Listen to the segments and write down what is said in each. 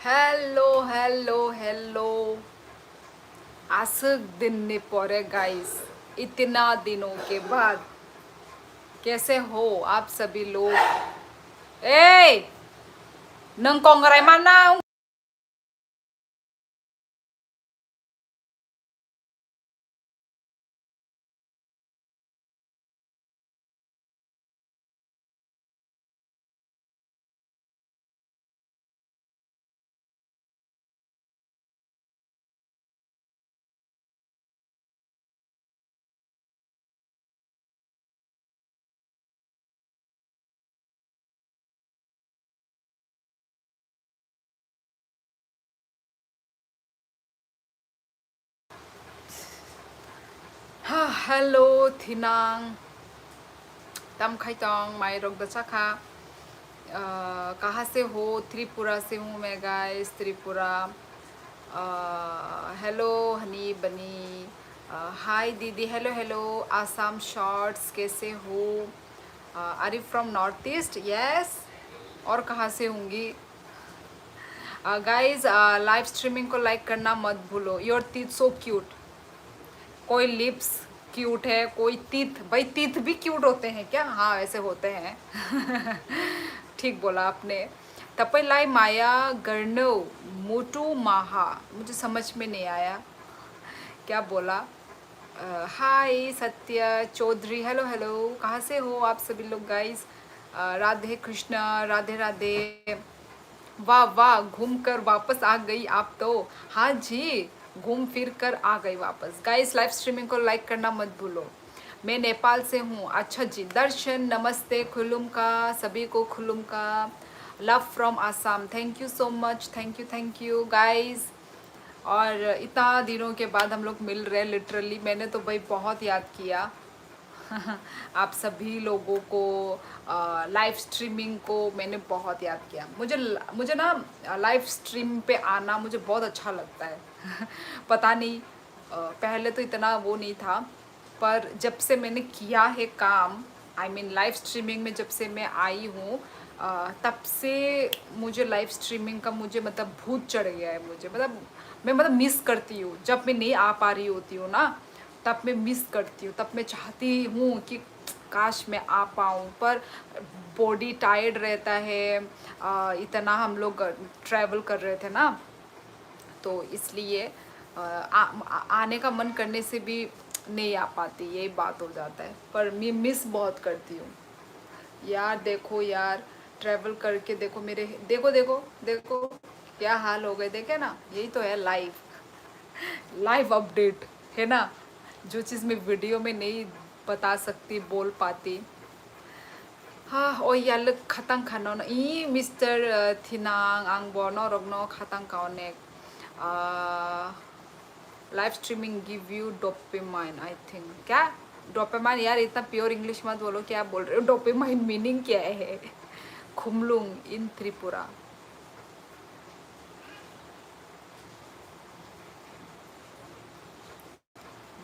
Hello hello hello आसक दिन ने पौरे guys इतना दिनों के बाद कैसे हो आप सभी लोग ए नंग कोंगराय माना हेलो थिनांग तम खाइतोंग माई रोग दचा खा कहाँ से हो त्रिपुरा से हूँ मैं गाइस त्रिपुरा हेलो हनी बनी हाय दीदी हेलो हेलो आसाम शॉर्ट्स कैसे हो are you from north east yes और कहाँ से होंगी गाइज लाइव स्ट्रीमिंग को लाइक करना मत भूलो योर टीथ सो क्यूट कोई लिप्स क्यूट है कोई टीथ भाई टीथ भी क्यूट होते हैं क्या हाँ ऐसे होते हैं ठीक बोला आपने तपैलाई माया गर्नो मोटू माहा मुझे समझ में नहीं आया क्या बोला हाय सत्य चौधरी हेलो हेलो कहाँ से हो आप सभी लोग गाइस राधे कृष्णा राधे राधे वाह वाह घूम कर वापस आ गई आप तो हाँ जी घूम फिर कर आ गई वापस गाइस लाइव स्ट्रीमिंग को लाइक करना मत भूलो मैं नेपाल से हूँ अच्छा जी दर्शन नमस्ते खुलुम का सभी को खुलुम का love from Assam thank you guys और इतना दिनों के बाद हम लोग मिल रहे हैं लिटरली मैंने तो भाई बहुत याद किया आप सभी लोगों को लाइव स्ट्रीमिंग को मैंने बहुत याद किया मुझे ना लाइव स्ट्रीम पे आना मुझे बहुत अच्छा लगता है पता नहीं पहले तो इतना वो नहीं था पर जब से मैंने किया है काम आई मीन लाइव स्ट्रीमिंग में जब से मैं आई हूँ तब से मुझे लाइव स्ट्रीमिंग का मुझे मतलब भूत चढ़ गया है मुझे मतलब मैं मतलब मिस करती हूँ जब मैं नहीं आ पा रही होती हूँ ना तब मैं मिस करती हूँ तब मैं चाहती हूँ कि काश मैं आ पाऊँ पर बॉडी टायर्ड रहता है इतना हम लोग ट्रैवल कर रहे थे ना तो इसलिए आने का मन करने से भी नहीं आ पाती यही बात हो जाता है पर मैं मिस बहुत करती हूँ यार देखो यार ट्रैवल करके देखो मेरे देखो देखो देखो क्या हाल हो गए देखे ना यही तो है लाइफ लाइव अपडेट है ना जो चीज़ मैं वीडियो में नहीं बता सकती बोल पाती हाँ ओ यार खतंग खानो ना ई मिस्टर थिनांग आंग बोनो रगनो खतंग काउने live streaming give you dopamine I think क्या डोपामाइन यार इतना प्योर इंग्लिश मत बोलो क्या बोल रहे हो डोपामाइन मीनिंग क्या है खुमलुंग इन त्रिपुरा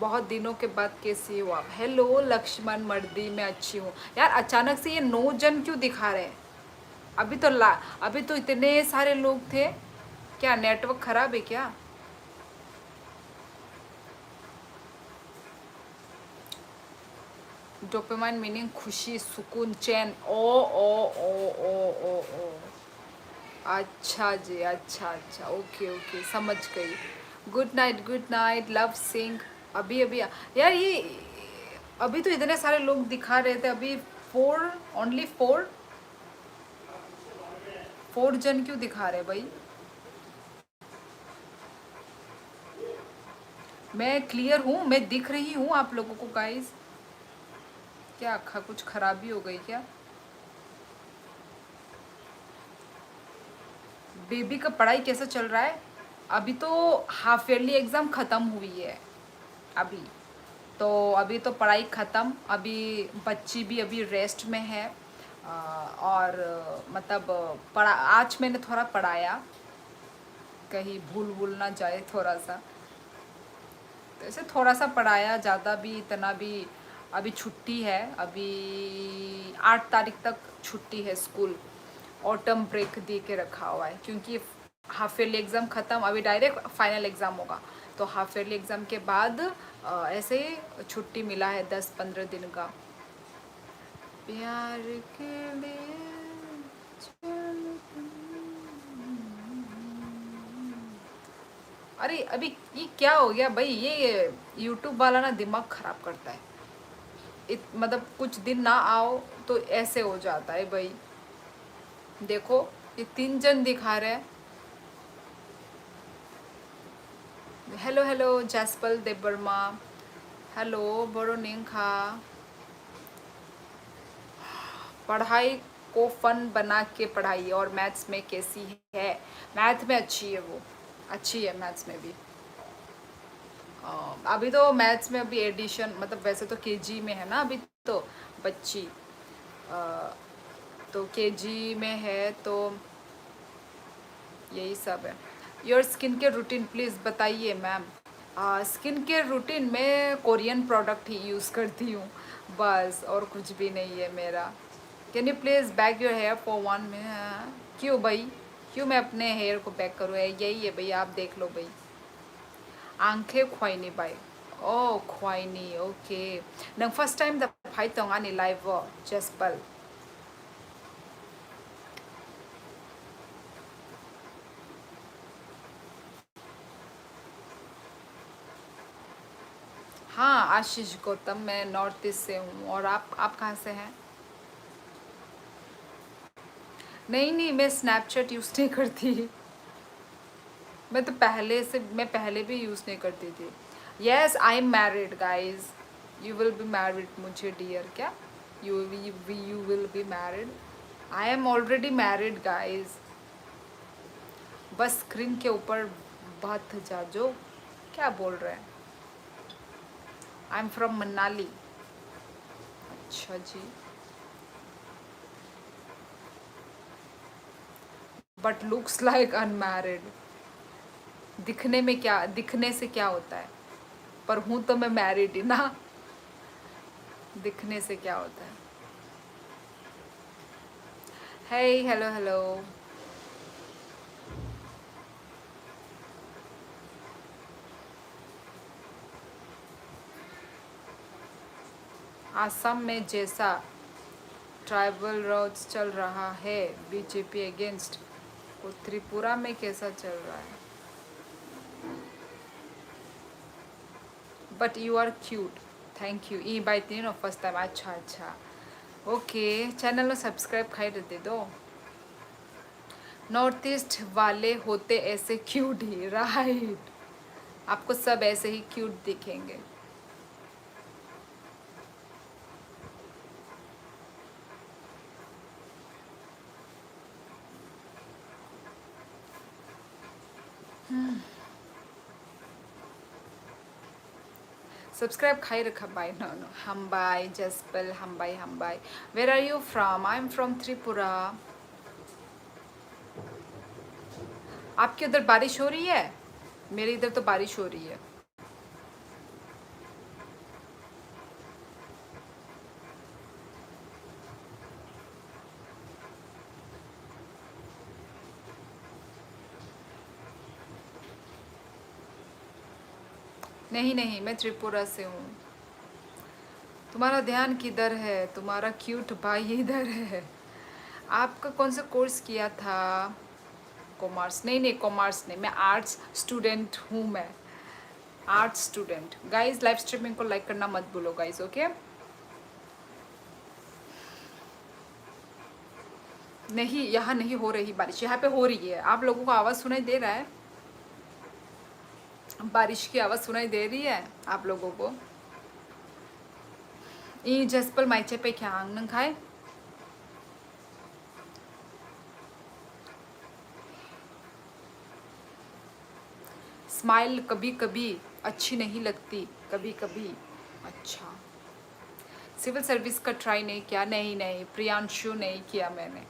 बहुत दिनों के बाद कैसी हो आप हेलो लक्ष्मण मर्दी मैं अच्छी हूँ यार अचानक से ये 9 जन क्यों दिखा रहे हैं अभी तो इतने सारे लोग थे क्या नेटवर्क खराब है क्या डोपामाइन मीनिंग खुशी सुकून चैन ओ अच्छा जी अच्छा अच्छा ओके ओके समझ गई गुड नाइट लव सिंह अभी अभी यार ये अभी तो इतने सारे लोग दिखा रहे थे अभी ओनली फोर जन क्यों दिखा रहे भाई मैं क्लियर हूँ मैं दिख रही हूँ आप लोगों को गाइस क्या कुछ खराबी हो गई क्या बेबी का पढ़ाई कैसा चल रहा है अभी तो हाफ ईयरली एग्ज़ाम ख़त्म हुई है अभी तो अभी तो पढ़ाई ख़त्म अभी बच्ची भी अभी रेस्ट में है और मतलब पढ़ा आज मैंने थोड़ा पढ़ाया कहीं भूल भूल ना जाए थोड़ा सा तो ऐसे थोड़ा सा पढ़ाया ज़्यादा भी इतना भी अभी छुट्टी है अभी 8 तारीख तक छुट्टी है स्कूल ऑटम ब्रेक दे के रखा हुआ है क्योंकि हाफ ईयरली एग्ज़ाम ख़त्म, अभी डायरेक्ट फाइनल एग्ज़ाम होगा। तो हाफ ईयरली एग्ज़ाम के बाद ऐसे ही छुट्टी मिला है 10-15 दिन का। प्यार के लिए चल। अरे अभी ये क्या हो गया भाई, ये यूट्यूब वाला ना दिमाग ख़राब करता है। मतलब कुछ दिन ना आओ तो ऐसे हो जाता है भाई। देखो ये 3 जन दिखा रहे हैं। Hello hello Jaspal Debbarma, hello बोरोनिंखा। पढ़ाई को फन बना के पढ़ाई, और मैथ्स में कैसी है? मैथ में अच्छी है, वो अच्छी है मैथ्स में भी। अभी तो मैथ्स में अभी एडिशन, मतलब वैसे तो केजी में है ना अभी, तो बच्ची तो केजी में है, तो यही सब है। Your skin care routine please बताइए मैम। स्किन केयर रूटीन में कोरियन प्रोडक्ट ही यूज़ करती हूँ बस, और कुछ भी नहीं है मेरा। Can you please back your here for 1 minute? क्यों भाई, क्यों मैं अपने हेयर को बैक करूँ? यही है भाई, आप देख लो भाई। आंखें ख्वाइनी भाई, ओ ख्वाइनी, ओके। नंग फर्स्ट टाइम द फाइ तोंगानी लाइव जेस्पल। हाँ आशीष गौतम, मैं नॉर्थ ईस्ट से हूँ। और आप कहाँ से हैं? नहीं नहीं, मैं स्नैपचैट यूज़ नहीं करती। मैं तो मैं पहले भी यूज़ नहीं करती थी। Yes I am married guys, you will be married मुझे डियर, क्या you will be married? I am already married guys. बस स्क्रीन के ऊपर बात जा जो, क्या बोल रहे हैं? I am from Manali. अच्छा जी। But looks like unmarried. दिखने से क्या होता है? पर हूँ तो मैं मैरिड ही ना। दिखने से क्या होता है? हे हेलो हेलो। आसाम में जैसा ट्राइबल रोड्स चल रहा है बीजेपी अगेंस्ट, वो त्रिपुरा में कैसा चल रहा है? But you are cute, thank you. ई बाई तीन फर्स्ट टाइम, अच्छा अच्छा, ओके। चैनल में सब्सक्राइब खाई दे दो। नॉर्थ ईस्ट वाले होते ऐसे क्यूट ही, राइट। आपको सब ऐसे ही क्यूट दिखेंगे। सब्सक्राइब खाई रखा बाय, नो नो, हम बाय जसपल, हम bye. Where are you from? I am from Tripura. आपके उधर बारिश हो रही है? मेरे इधर तो बारिश हो रही है। नहीं नहीं, मैं त्रिपुरा से हूँ। तुम्हारा ध्यान किधर है? तुम्हारा क्यूट भाई इधर है। आपका कौन सा कोर्स किया था? कॉमर्स? नहीं नहीं, कॉमर्स नहीं, मैं आर्ट्स स्टूडेंट हूँ। मैं arts student. Guys live streaming को लाइक करना मत भूलो गाइज, ओके? नहीं, यहाँ नहीं हो रही बारिश, यहाँ पे हो रही है। आप लोगों को आवाज़ सुनाई दे रहा है? बारिश की आवाज़ सुनाई दे रही है आप लोगों को? ई जसपल माइचे पे क्या आंगन खाए? स्माइल कभी कभी अच्छी नहीं लगती, कभी कभी। अच्छा, सिविल सर्विस का ट्राई नहीं किया? नहीं नहीं प्रियांशु, नहीं किया मैंने।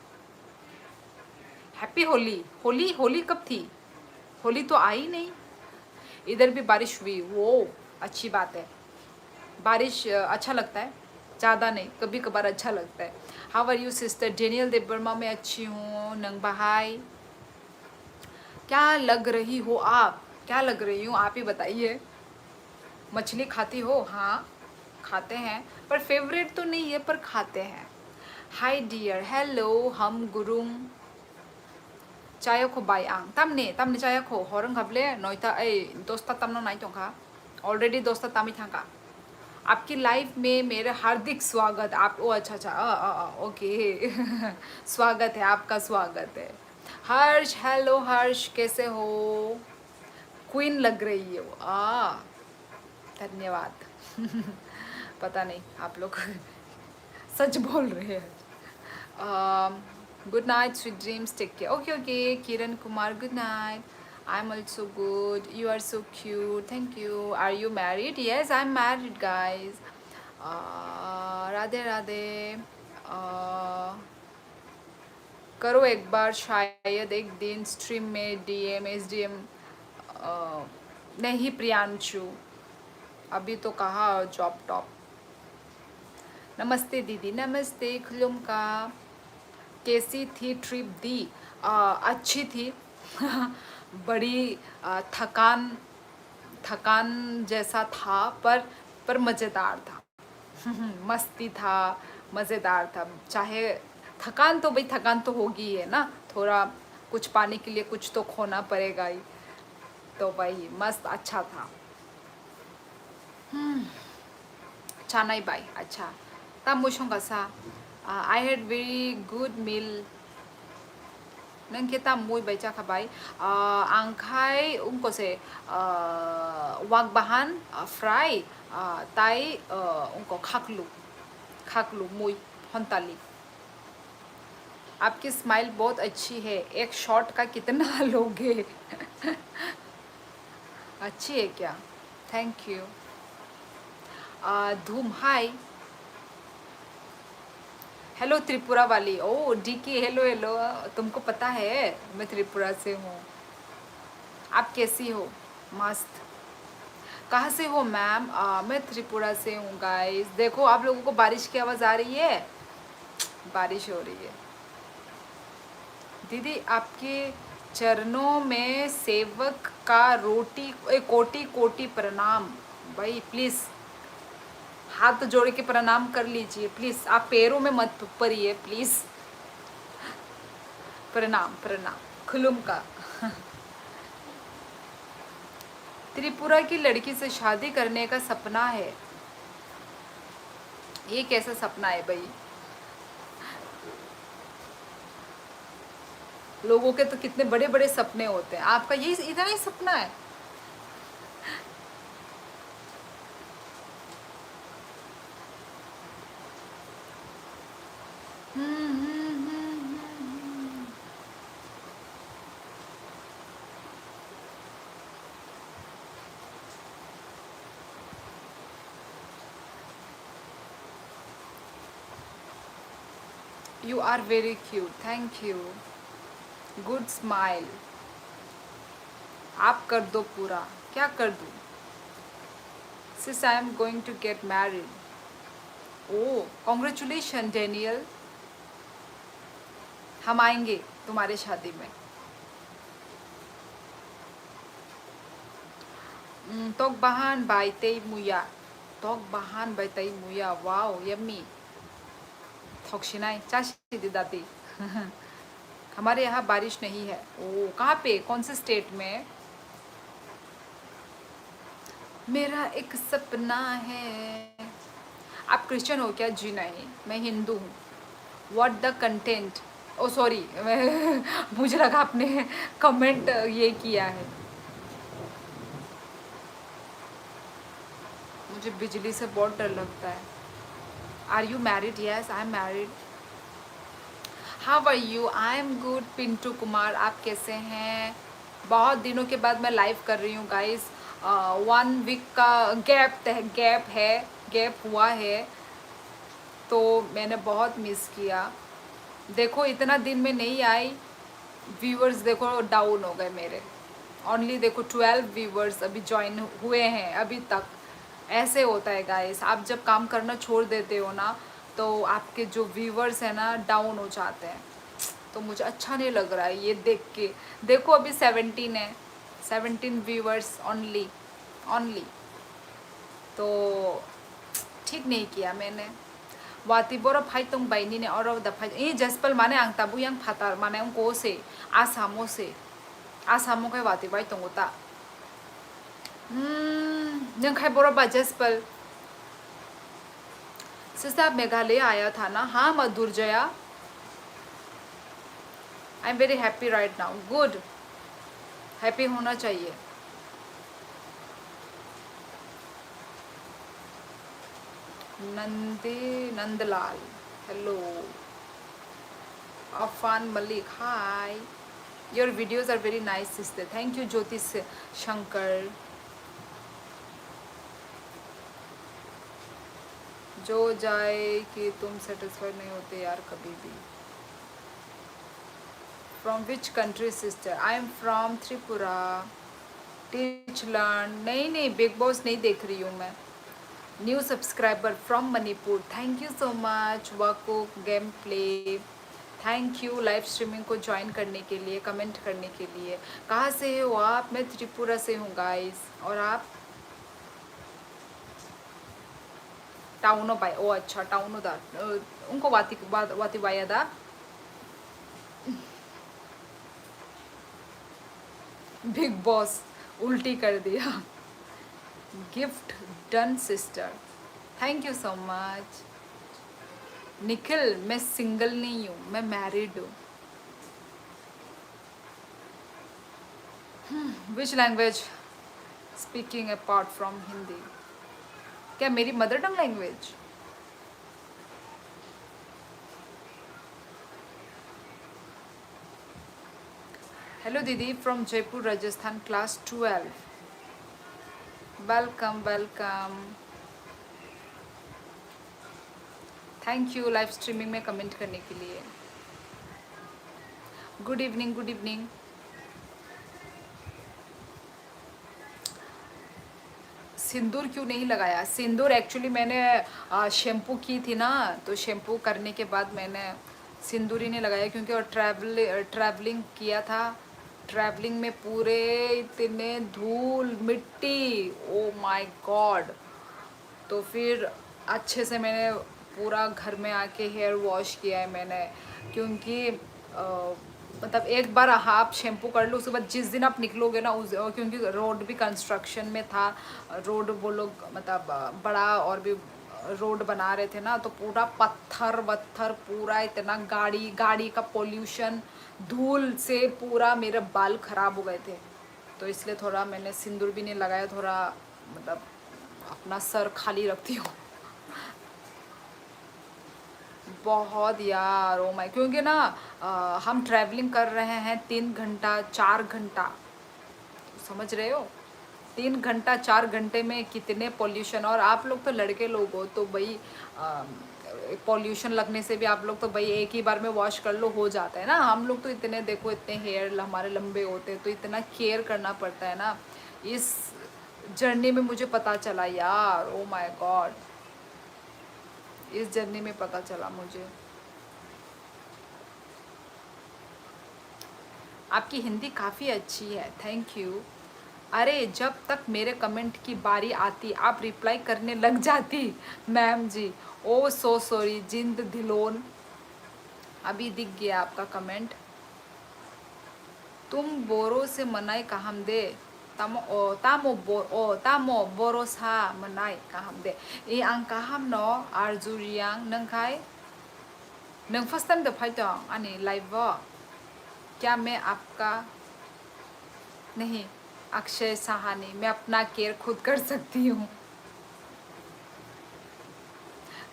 हैप्पी होली। होली होली कब थी? होली तो आई नहीं। इधर भी बारिश हुई, वो अच्छी बात है। बारिश अच्छा लगता है, ज़्यादा नहीं, कभी कभार अच्छा लगता है। How are you sister? Daniel Debbarma, मैं अच्छी हूँ। नंग बहाई, क्या लग रही हो आप? क्या लग रही हूँ आप ही बताइए। मछली खाती हो? हाँ खाते हैं, पर फेवरेट तो नहीं है, पर खाते हैं। हाय डियर, हेलो, हम गुरुंग चायको बाय आंग तमने चायको हरंग घबले नोइता दोस्ता तमनो नाई तोंखा ऑलरेडी दोस्ता तामी थांका। आपकी लाइफ में मेरा हार्दिक स्वागत। आप ओ अच्छा अच्छा ओके स्वागत है, आपका स्वागत है। हर्ष, हेलो हर्ष, कैसे हो? क्वीन लग रही है वो। धन्यवाद पता नहीं आप लोग सच बोल रहे हैं। Good night, sweet dreams, take care. Okay okay Kiran Kumar, good night. I am also good, you are so cute, thank you. Are you married? Yes I am married guys. Radhe Radhe. करो एक बार, शायद एक दिन स्ट्रीम में डीएम एसडीएम। नहीं प्रियांशु, अभी तो कहा जॉब टॉप। नमस्ते दीदी, नमस्ते खुलुम का। कैसी थी ट्रिप दी? अच्छी थी बड़ी थकान थकान जैसा था, पर मज़ेदार था मस्ती था, मज़ेदार था। चाहे थकान तो भाई थकान तो होगी है ना, थोड़ा कुछ पाने के लिए कुछ तो खोना पड़ेगा ही, तो भाई मस्त अच्छा था। चानाई बाई अच्छा ता मुशोंगा सा। I had very good meal. नंग kita muy baca kabai angkai ungko se wag bahan fry tai ungko khaklu muy होंताली। आपकी स्माइल बहुत अच्छी है, एक शॉट का कितना लोगे अच्छी है क्या? Thank you. धूम हाय, हेलो त्रिपुरा वाली। ओ डीके, हेलो हेलो, तुमको पता है मैं त्रिपुरा से हूँ। आप कैसी हो? मस्त। कहाँ से हो मैम? मैं त्रिपुरा से हूँ गाइस। देखो आप लोगों को बारिश की आवाज़ आ रही है? बारिश हो रही है। दीदी आपके चरणों में सेवक का कोटि कोटि प्रणाम। भाई प्लीज़ हाथ जोड़ के प्रणाम कर लीजिए प्लीज़, आप पैरों में मत पड़िए प्लीज़। प्रणाम प्रणाम खुलुम का त्रिपुरा की लड़की से शादी करने का सपना है। ये कैसा सपना है भाई? लोगों के तो कितने बड़े बड़े सपने होते हैं, आपका ये इतना ही सपना है? You are very cute, thank you. Good smile. आप कर दो पूरा। क्या कर दूँ? Sis I am going to get married. Oh congratulation Daniel, हम आएंगे तुम्हारे शादी में। Tog bahan by Tay Muya. Tog bahan by Tay Muya. Wow, yummy. थोक्शिनाई चाशी दी दाती हमारे यहाँ बारिश नहीं है। ओ कहाँ पे, कौन से स्टेट में? मेरा एक सपना है। आप क्रिश्चियन हो क्या? जी नहीं, मैं हिंदू हूँ। What the content? Oh sorry मुझे लगा आपने कमेंट ये किया है। मुझे बिजली से बहुत डर लगता है। Are you married? Yes I am married. How are you? I am good. Pintu Kumar, आप कैसे हैं? बहुत दिनों के बाद मैं लाइव कर रही हूँ गाइस। 1 वीक का गैप हुआ है, तो मैंने बहुत मिस किया। देखो इतना दिन में नहीं आई, व्यूअर्स देखो डाउन हो गए मेरे। ओनली देखो 12 व्यूअर्स अभी ज्वाइन हुए हैं अभी तक। ऐसे होता है गाइस, आप जब काम करना छोड़ देते हो ना, तो आपके जो व्यूअर्स हैं ना डाउन हो जाते हैं। तो मुझे अच्छा नहीं लग रहा है ये देख के। देखो अभी 17 है, 17 व्यूवर्स ओनली ओनली, तो ठीक नहीं किया मैंने। वाती बोरा फाइट तुम बाइनी ने और द फाइट ये जसपल माने आंग ताबु yang फातार माने उन को से आसामो के वाती बाई तुंगुता नंग खाई बोरा बा जसपल सिस्टर आप मेघालय आया था ना? हाँ Madhur Jaya, I am very happy right now. Good, happy होना चाहिए। Nandlal hello, Afan Malik hi, your videos are very nice sister, thank you Jyotish Shankar. जो जाए कि तुम सेटिस्फाइड नहीं होते यार कभी भी। From which country sister? I am from Tripura. Teach learn नहीं बिग बॉस नहीं देख रही हूँ मैं। New subscriber from Manipur, thank you so much. वाको game play, thank you live streaming को ज्वाइन करने के लिए, कमेंट करने के लिए। कहाँ से हो आप? मैं त्रिपुरा से हूँ गाइस। और आप? टाउनो बाय, ओ अच्छा टाउनो दा उनको वाती बाया दा बिग बॉस उल्टी कर दिया। Gift done sister, thank you so much. Nikhil मैं सिंगल नहीं हूँ, मैं मैरिड हूँ। Which language speaking apart from Hindi? क्या मेरी मदर टंग लैंग्वेज? हेलो दीदी from Jaipur Rajasthan, class 12। Welcome welcome, thank you live streaming में कमेंट करने के लिए। Good evening good evening. सिंदूर क्यों नहीं लगाया? सिंदूर एक्चुअली मैंने शैम्पू की थी ना, तो शैम्पू करने के बाद मैंने सिंदूर ही नहीं लगाया, क्योंकि और ट्रैवलिंग किया था। ट्रैवलिंग में पूरे इतने धूल मिट्टी, ओ माय गॉड। तो फिर अच्छे से मैंने पूरा घर में आके हेयर वॉश किया है मैंने, क्योंकि मतलब एक बार आप शैम्पू कर लो, उसके बाद जिस दिन आप निकलोगे ना उस, क्योंकि रोड भी कंस्ट्रक्शन में था, रोड वो लोग मतलब बड़ा और भी रोड बना रहे थे ना, तो पूरा पत्थर वत्थर पूरा इतना गाड़ी का पोल्यूशन, धूल से पूरा मेरे बाल खराब हो गए थे। तो इसलिए थोड़ा मैंने सिंदूर भी नहीं लगाया, थोड़ा मतलब अपना सर खाली रखती हूँ। बहुत यार, ओ माय, क्योंकि ना हम ट्रैवलिंग कर रहे हैं 3 घंटा 4 घंटा, समझ रहे हो? 3 घंटा 4 घंटे में कितने पॉल्यूशन। और आप लोग तो लड़के लोग हो, तो भाई पॉल्यूशन लगने से भी आप लोग तो भाई एक ही बार में वॉश कर लो, हो जाता है ना। हम लोग तो इतने देखो, इतने हेयर हमारे लंबे होते हैं, तो इतना केयर करना पड़ता है ना। इस जर्नी में मुझे पता चला यार, ओ माय गॉड, इस जर्नी में पता चला मुझे। आपकी हिंदी काफ़ी अच्छी है, थैंक यू। अरे जब तक मेरे कमेंट की बारी आती आप रिप्लाई करने लग जाती मैम जी। ओ सो सॉरी जिंद धिलोन, अभी दिख गया आपका कमेंट। तुम बोरो से मनाई कहम दे, तामो बोरो सा मनाई कहम दे। ए आं कहम न आरजुरियां नंखाय नंग फर्स्ट टाइम द फाइट आनी लाइव। क्या मैं आपका नहीं, अक्षय सहानी, मैं अपना केयर खुद कर सकती हूँ।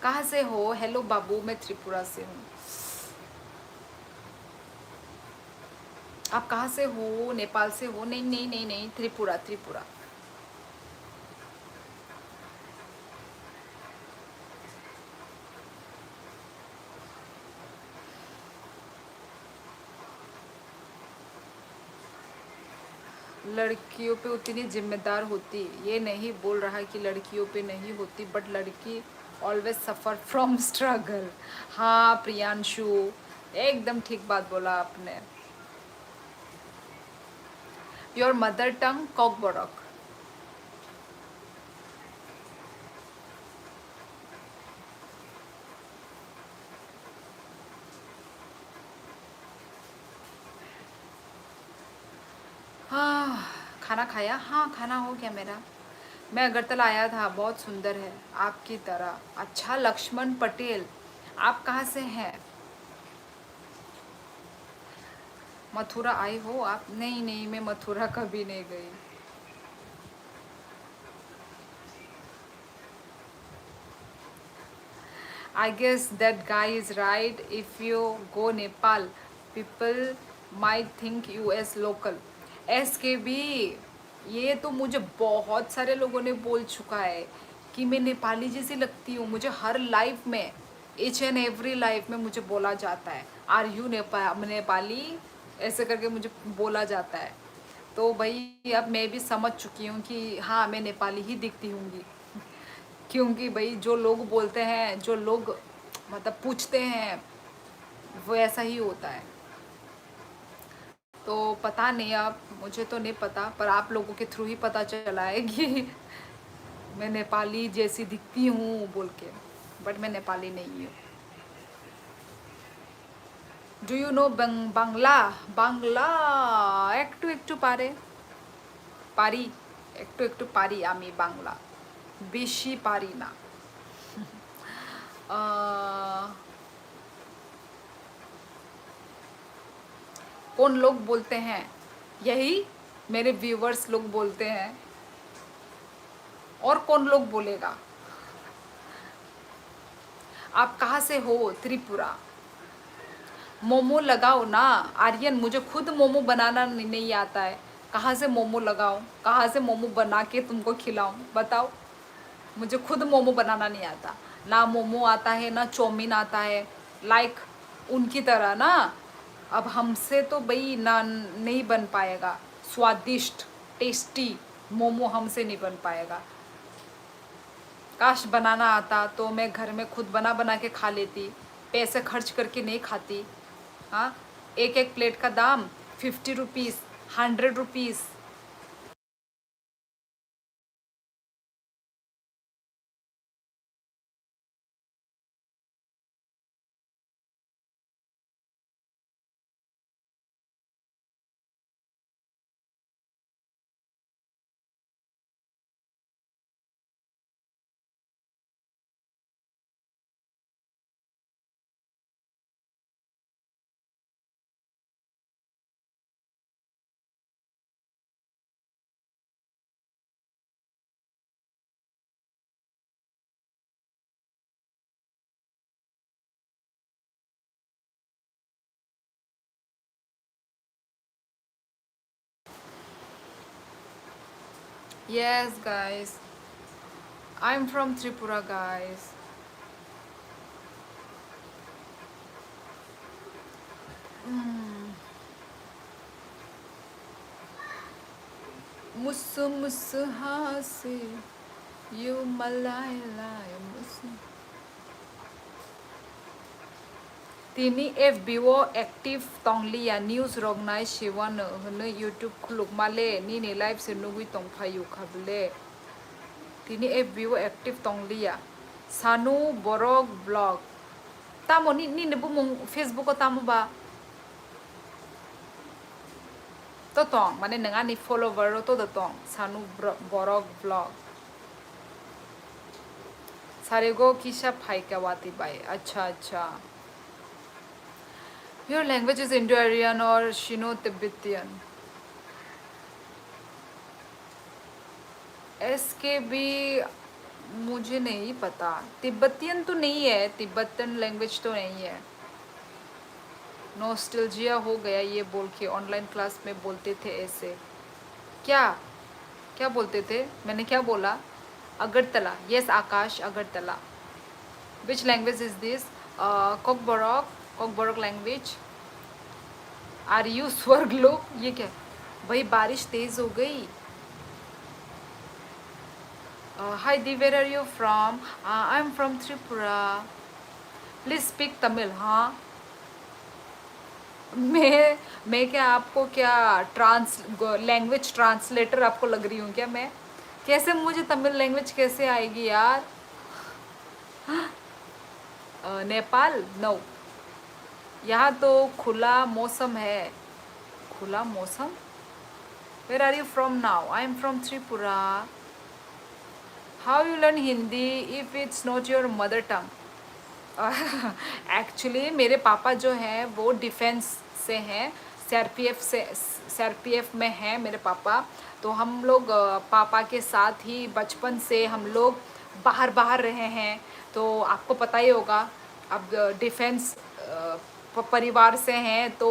कहाँ से हो? हेलो बाबू, मैं त्रिपुरा से हूँ। आप कहाँ से हो? नेपाल से हो? नहीं नहीं नहीं नहीं, त्रिपुरा त्रिपुरा। लड़कियों पे उतनी जिम्मेदार होती, ये नहीं बोल रहा कि लड़कियों पे नहीं होती, बट लड़की ऑलवेज सफ़र फ्रॉम स्ट्रगल। हाँ प्रियांशु, एकदम ठीक बात बोला आपने। Your mother tongue Kokborok. हाँ, खाना खाया? हाँ, खाना हो गया मेरा। मैं अगरतला आया था, बहुत सुंदर है आपकी तरह। अच्छा, लक्ष्मण पटेल, आप कहाँ से हैं? मथुरा आई हो आप? नहीं नहीं, मैं मथुरा कभी नहीं गई। I guess that guy is right. If you go Nepal, people might think you as local. SKB, ये तो मुझे बहुत सारे लोगों ने बोल चुका है कि मैं नेपाली जैसी लगती हूँ। मुझे हर लाइफ में, ईच एंड एवरी लाइफ में मुझे बोला जाता है, आर यू नेपाली, ऐसे करके मुझे बोला जाता है। तो भाई अब मैं भी समझ चुकी हूँ कि हाँ, मैं नेपाली ही दिखती हूँगी। क्योंकि भाई जो लोग बोलते हैं, जो लोग मतलब पूछते हैं, वो ऐसा ही होता है। तो पता नहीं, आप, मुझे तो नहीं पता, पर आप लोगों के थ्रू ही पता चला है कि मैं नेपाली जैसी दिखती हूँ बोल के, बट मैं नेपाली नहीं हूँ। Do you know Bangla? Bangla একটু পারে, পারি, একটু পারি আমি বাংলা, বেশি পারি না। আহ, कौन लोग बोलते हैं? यही मेरे व्यूवर्स लोग बोलते हैं। और कौन लोग बोलेगा? आप कहाँ से हो? त्रिपुरा। मोमो लगाओ ना। आर्यन, मुझे खुद मोमो बनाना नहीं आता है। कहाँ से मोमो लगाऊं? कहाँ से मोमो बना के तुमको खिलाऊं? बताओ। मुझे खुद मोमो बनाना नहीं आता। ना मोमो आता है, ना चाउमीन आता है। लाइक उनकी तरह ना। अब हमसे तो भाई ना नहीं बन पाएगा स्वादिष्ट, टेस्टी मोमो हमसे नहीं बन पाएगा। काश बनाना आता तो मैं घर में खुद बना बना के खा लेती। पैसे खर्च करके नहीं खाती। हाँ, एक एक प्लेट का दाम 50 rupees, 100 rupees. Yes, guys. I'm from Tripura, guys. मुस्सु मुस्सु हासे, you malay lay मुस्सु। Tini FBO active tonglia news rognai shiwan hne YouTube khuluk male ni ne live se nugui tong phayu khable। Tini FBO active tonglia sanu borok blog tamo ni ne bumung Facebook ko tamo ba to tong mane nanga ni follower to the tong sanu borok blog सारेगो किसा फाइका वाती बाई। अच्छा अच्छा। Your language is Indo Aryan और Sino Tibetan. SK भी मुझे नहीं पता। तिब्बतियन तो नहीं है, तिब्बतन लैंग्वेज तो नहीं है। नॉस्टैल्जिया हो गया ये बोल के, ऑनलाइन क्लास में बोलते थे ऐसे। क्या क्या बोलते थे? मैंने क्या बोला? Agartala. Yes Akash, Agartala. Which language is this? Kokborok, Kokborok language. Are you स्वर्ग लोग? ये क्या? भाई बारिश तेज हो गई। हाय दी, where are you from? I am from Tripura. Please speak Tamil. हाँ, मैं क्या आपको क्या लैंग्वेज ट्रांसलेटर आपको लग रही हूँ क्या मैं? कैसे मुझे तमिल लैंग्वेज कैसे आएगी यार? नेपाल नो। यहाँ तो खुला मौसम है। खुला मौसम। Where are you from now? I am from Tripura. How you learn Hindi if it's not your mother tongue? Actually मेरे पापा जो हैं वो डिफेंस से हैं, सीआरपीएफ से, सीआरपीएफ में हैं मेरे पापा। तो हम लोग पापा के साथ ही बचपन से हम लोग बाहर बाहर रहे हैं। तो आपको पता ही होगा। अब डिफेंस परिवार से हैं तो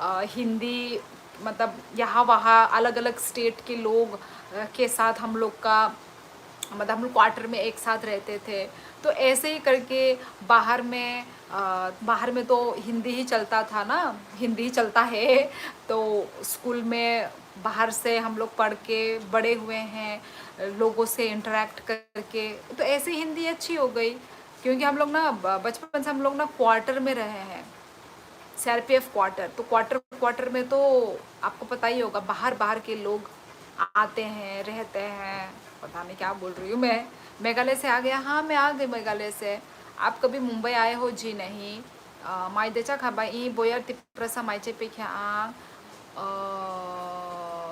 हिंदी मतलब यहाँ वहाँ अलग अलग स्टेट के लोग के साथ हम लोग का मतलब हम लोग क्वार्टर में एक साथ रहते थे। तो ऐसे ही करके बाहर में तो हिंदी ही चलता था ना, हिंदी ही चलता है। तो स्कूल में बाहर से हम लोग पढ़ के बड़े हुए हैं, लोगों से इंटरेक्ट करके, तो ऐसे हिंदी अच्छी हो गई। क्योंकि हम लोग ना बचपन से हम लोग ना क्वार्टर में रहे हैं, सीआरपीएफ क्वार्टर। तो क्वार्टर क्वार्टर में तो आपको पता ही होगा बाहर बाहर के लोग आते हैं, रहते हैं। पता नहीं क्या बोल रही हूँ मैं। मेघालय से आ गया? हाँ मैं आ गई मेघालय से। आप कभी मुंबई आए हो? जी नहीं। माइदेचा खाबाई बोयर तिप्रसा माइचे पे क्या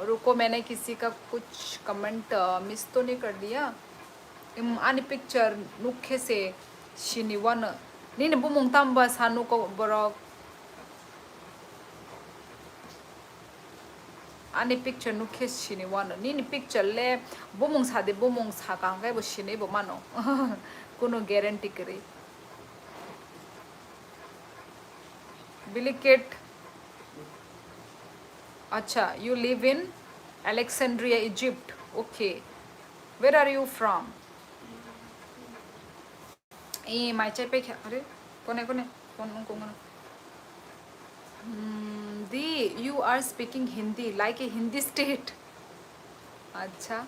रुको, मैंने किसी का कुछ कमेंट मिस तो नहीं कर दिया? आनी पिक्चर नुखे से शिनिवन नीने बुमुंग तंबा सानु को बरक आनी पिक्चर नुखे शिनिवन नीने पिक्चर ले बुमुंग सादे बुमुंग साकांगे वो शिने वो मानो कोनो गारंटी करे बिलिकेट। अच्छा, you live in Alexandria Egypt. Okay, where are you from? ए माइचे पे क्या? अरे कोने कोने कौन कौन? दी you are speaking Hindi like a Hindi state. अच्छा,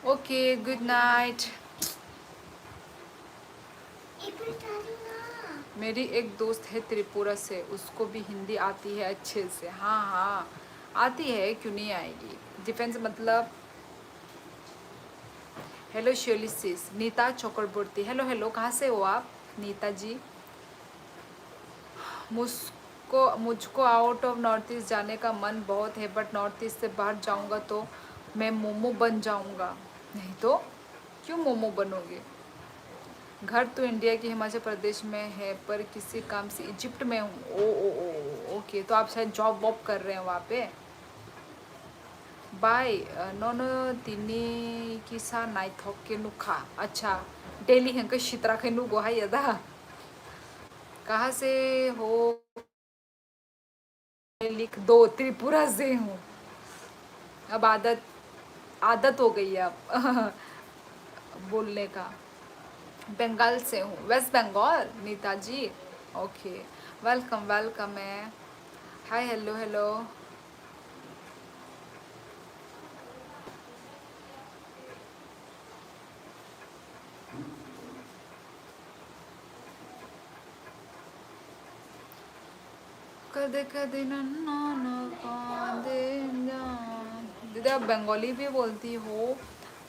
ओके, गुड नाइट। मेरी एक दोस्त है त्रिपुरा से, उसको भी हिंदी आती है अच्छे से। हाँ हाँ आती है, क्यों नहीं आएगी? डिफेंस मतलब। हेलो शैलिसिस, नीता चक्रवर्ती। हेलो हेलो, कहाँ से हो आप नीता जी? मुझको आउट ऑफ नॉर्थ ईस्ट जाने का मन बहुत है, बट नॉर्थ ईस्ट से बाहर जाऊंगा तो मैं मोमो बन जाऊंगा। नहीं तो क्यों मोमो बनोगे? घर तो इंडिया के हिमाचल प्रदेश में है, पर किसी काम से इजिप्ट में हूँ। ओ ओके, तो आप शायद जॉब वॉब कर रहे हैं वहाँ पे। बाय नोनो तिनी किसा नाइथक के नुखा। अच्छा, डेली हैं के शित्रा के नुगो है यदा। कहाँ से हो? लिख दो, त्रिपुरा से हूँ। अब आदत आदत हो गई है अब बोलने का। बंगाल से हूँ, West Bengal Netaji. Okay, welcome welcome है। Hi hello hello. कदे कदे नन्ना न कांदे ना। दीदी आप बंगाली भी बोलती हो?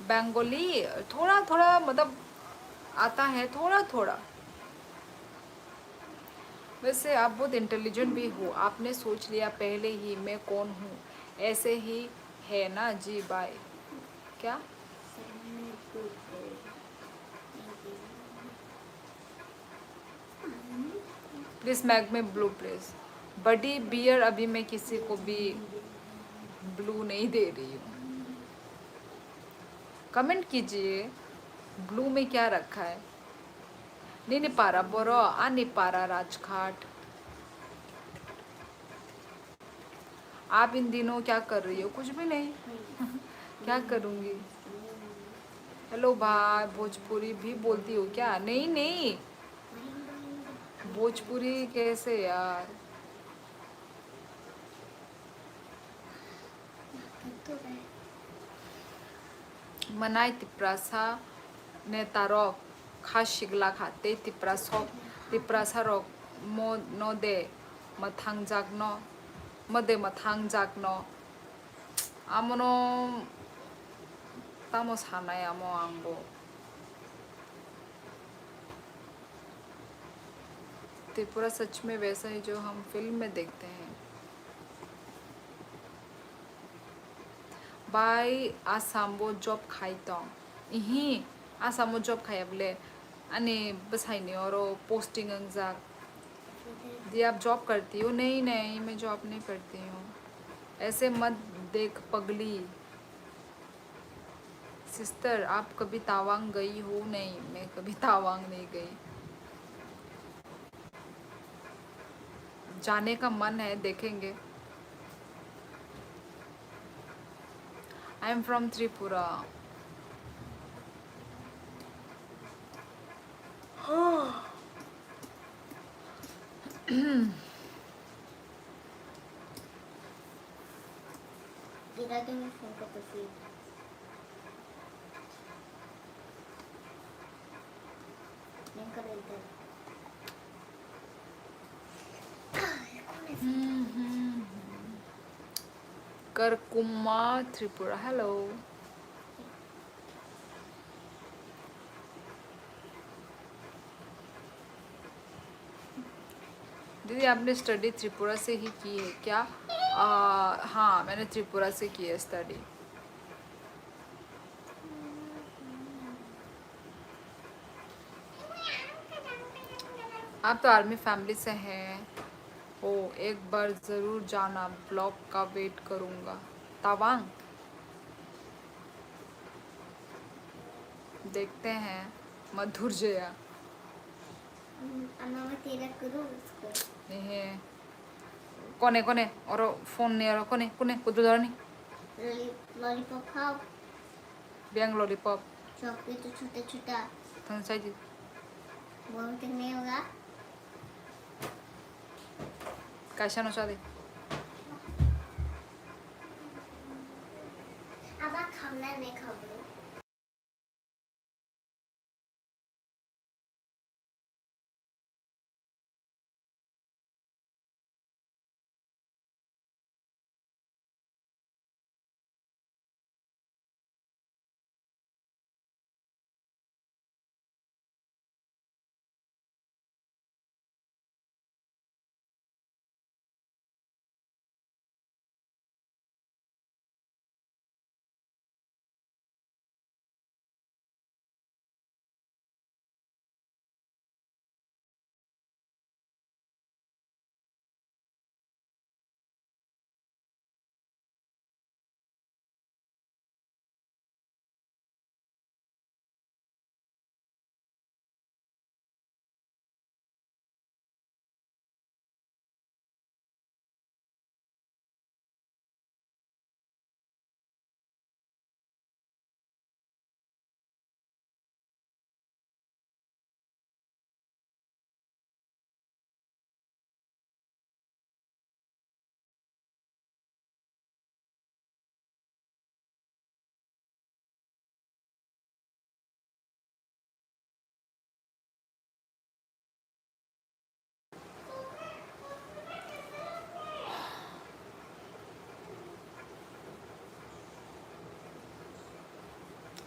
बंगाली थोड़ा थोड़ा मतलब आता है, थोड़ा थोड़ा। वैसे आप बहुत इंटेलिजेंट भी हो, आपने सोच लिया पहले ही मैं कौन हूँ। ऐसे ही है ना जी, बाय। क्या? प्लीज मैग में ब्लू प्लीज। बडी बियर अभी मैं किसी को भी ब्लू नहीं दे रही हूँ। कमेंट कीजिए ब्लू में क्या रखा है। नहीं पारा बोरो आ नहीं पारा राजघाट। आप इन दिनों क्या कर रही हो? कुछ भी नहीं क्या करूँगी। हेलो भाई, भोजपुरी भी बोलती हो क्या? नहीं नहीं, भोजपुरी कैसे यार? मनाई तिप्रासा ने तारक खास शिगला खाते तिप्रासो तिप्रासा रॉक मोदे मथांजाकनो मोदे मथांजाकनो आमनो तामो सानाय आमो आंबो त्रिपुरा सच में वैसा ही जो हम फिल्म में देखते हैं. बाय आसामबो जॉब खाइतो इही आसामो जॉब खायाबले अने बसाइने और पोस्टिंग अंजाक दी आप जॉब करती हो. नहीं नहीं मैं जॉब नहीं करती हूँ. ऐसे मत देख पगली. सिस्टर आप कभी तावांग गई हो? नहीं मैं कभी तावांग नहीं गई. जाने का मन है, देखेंगे. आई am from Tripura. Ira que me fue un poco así. Bien corriente. Curcuma Tripura. Hello. दीदी आपने स्टडी त्रिपुरा से ही की है क्या? हाँ मैंने त्रिपुरा से की है स्टडी. आप तो आर्मी फैमिली से हैं. ओ एक बार ज़रूर जाना. ब्लॉग का वेट करूँगा. तावांग देखते हैं. मधुर जया Ama मैं तेरा करूँ उसको. नहीं कोने कोने और फोन नहीं और कोने कोने कुछ उधर नहीं. लॉलीपॉप खाओ. बैंग लॉलीपॉप चॉकलेट तो छोटा छोटा. थंग चाहिए. बहुत नहीं होगा. कैसा नशा दे. अब आप खाना नहीं खाओगे.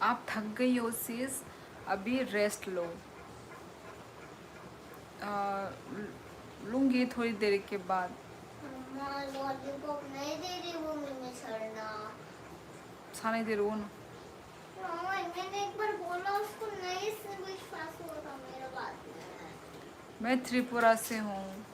आप थक गई हो सीस. अभी रेस्ट लो. लूँगी थोड़ी देर के बाद. मम्मा लॉलीपॉप नहीं दे रही वो मैंने छड़ना. छाने दे रो ना. मम्मा मैंने एक बार बोला उसको नहीं विश्वास हुआ था मेरा बात में. मैं त्रिपुरा से हूँ.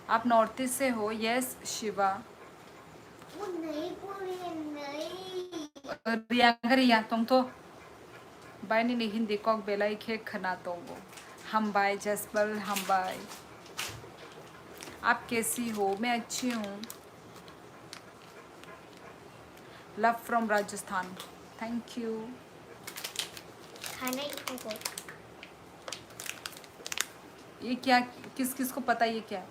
आप नॉर्थ ईस्ट से हो? यस शिवा. वो नहीं बोल रही है. नहीं रिया रिया तुम तो बाय नहीं हिंदी कॉक बेलाई खे खना तो वो हम बाय जसबल हम बाय. आप कैसी हो? मैं अच्छी हूँ. Love from Rajasthan. Thank you. खाना ही खाओ. ये क्या? किस किस को पता ये क्या?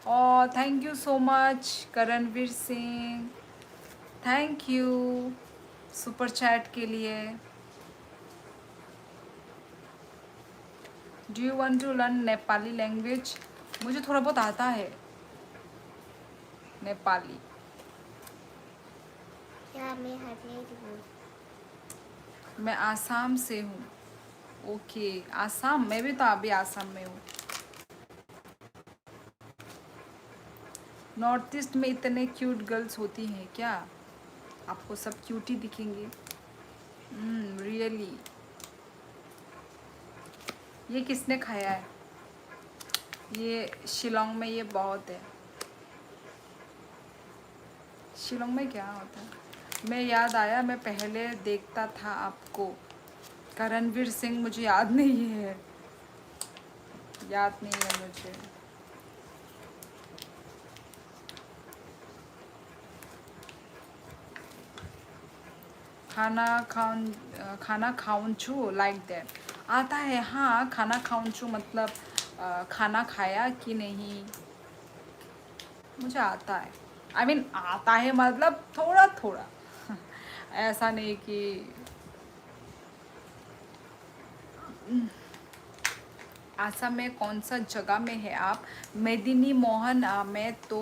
और thank you so much Karanveer Singh. Thank you. Super chat के लिए। Do you want to learn Nepali language? मुझे थोड़ा बहुत आता है नेपाली। क्या मैं हरियाणवी हूँ। मैं आसाम से हूँ। ओके, आसाम। मैं भी तो अभी आसाम में हूँ। नॉर्थ ईस्ट में इतने क्यूट गर्ल्स होती हैं क्या? आपको सब क्यूट ही दिखेंगे। रियली। ये किसने खाया है? ये शिलोंग में ये बहुत है। शिलोंग में क्या होता है? मैं याद आया, मैं पहले देखता था आपको। करणवीर सिंह मुझे याद नहीं है। याद नहीं है मुझे। खाना खाऊं छू लाइक दैट। आता है, हाँ। खाना खाऊं छू मतलब खाना खाया कि नहीं, मुझे आता है। आई मीन आता है मतलब थोड़ा थोड़ा। ऐसा नहीं कि। आसाम में कौन सा जगह में है आप? मेदिनी मोहन। मैं तो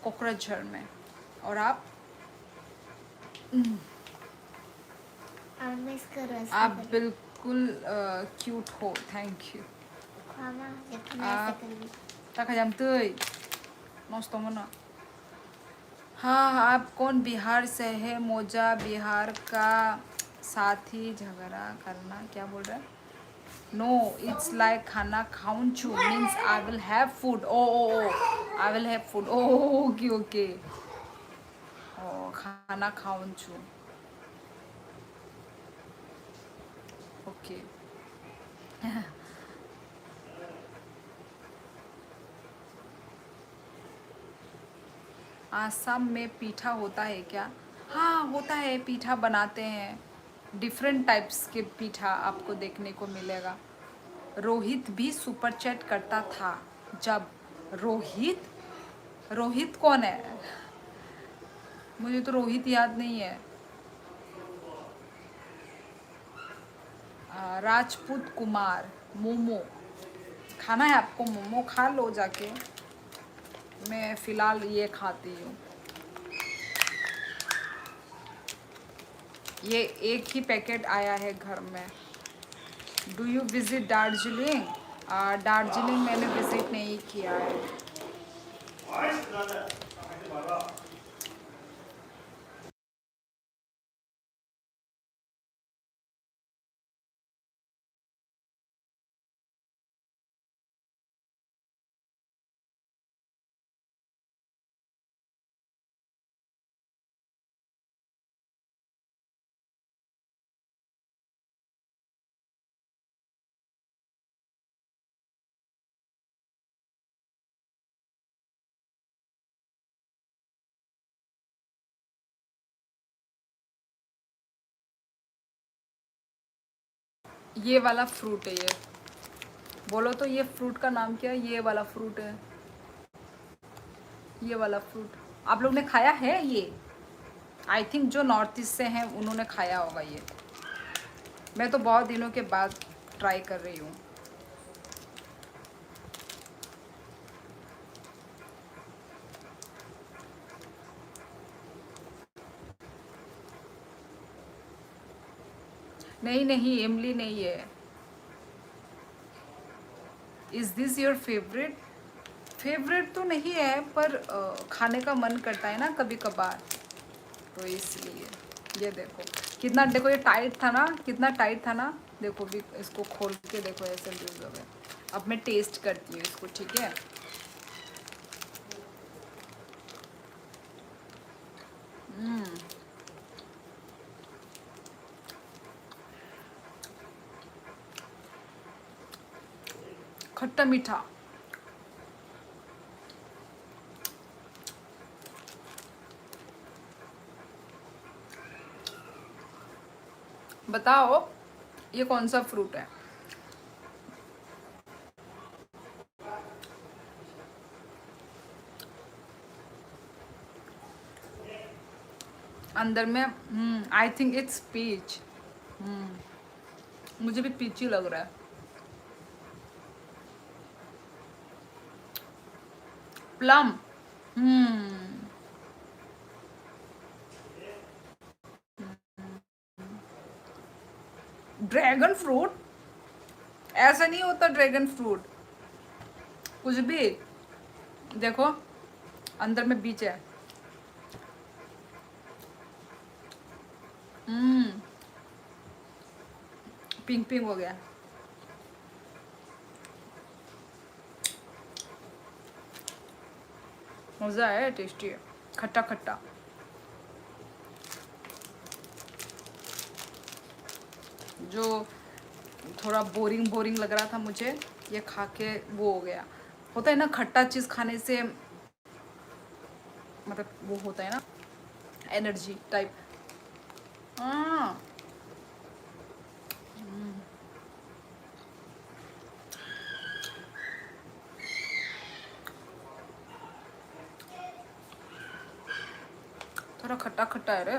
कोकराझार में। और आप? और मैं इसका रस आप बिल्कुल क्यूट हो। Thank you. खाना जब मैं ऐसे आप करूँगी। ताका जमतुई नष्ट मना। हाँ, आप कौन बिहार से है? मोजा बिहार का साथी झगड़ा करना क्या बोल रहा है? नो, इट्स लाइक खाना खाऊं छू means I will have food. Oh oh oh, I will have food. Oh okay okay. Oh, खाना खाऊं छू। ओके। आसाम में पीठा होता है क्या? हाँ, होता है। पीठा बनाते हैं। डिफरेंट टाइप्स के पीठा आपको देखने को मिलेगा। रोहित भी सुपर चैट करता था जब। रोहित? रोहित कौन है? मुझे तो रोहित याद नहीं है। राजपूत कुमार। मोमो खाना है आपको? मोमो खा लो जाके। मैं फ़िलहाल ये खाती हूँ। ये एक ही पैकेट आया है घर में। Do you visit Darjeeling? Darjeeling मैंने विज़िट नहीं किया है। ये वाला फ्रूट है ये। बोलो तो ये फ्रूट का नाम क्या है? ये वाला फ्रूट है। ये वाला फ्रूट आप लोग ने खाया है? ये आई थिंक जो नॉर्थ ईस्ट से हैं उन्होंने खाया होगा ये। मैं तो बहुत दिनों के बाद ट्राई कर रही हूँ। नहीं नहीं, इमली नहीं है। Is this your favourite? Favourite तो नहीं है, पर खाने का मन करता है ना कभी कभार, तो इसलिए। ये देखो कितना, देखो ये टाइट था ना, कितना टाइट था ना। देखो भी, इसको खोल के देखो, ऐसे लूज हो गए। अब मैं टेस्ट करती हूँ इसको, ठीक है? खट्टा मीठा। बताओ ये कौन सा फ्रूट है? अंदर में आई थिंक इट्स पीच। मुझे भी पीच ही लग रहा है। प्लम। ड्रैगन फ्रूट, ऐसा नहीं होता ड्रैगन फ्रूट, कुछ भी। देखो अंदर में बीज है। पिंक पिंक हो गया। मज़ा है, टेस्टी है, खट्टा खट्टा। जो थोड़ा बोरिंग बोरिंग लग रहा था मुझे, ये खा के वो हो गया। होता है ना खट्टा चीज़ खाने से, मतलब वो होता है ना एनर्जी टाइप। हाँ। थोड़ा खट्टा खट्टा है रे।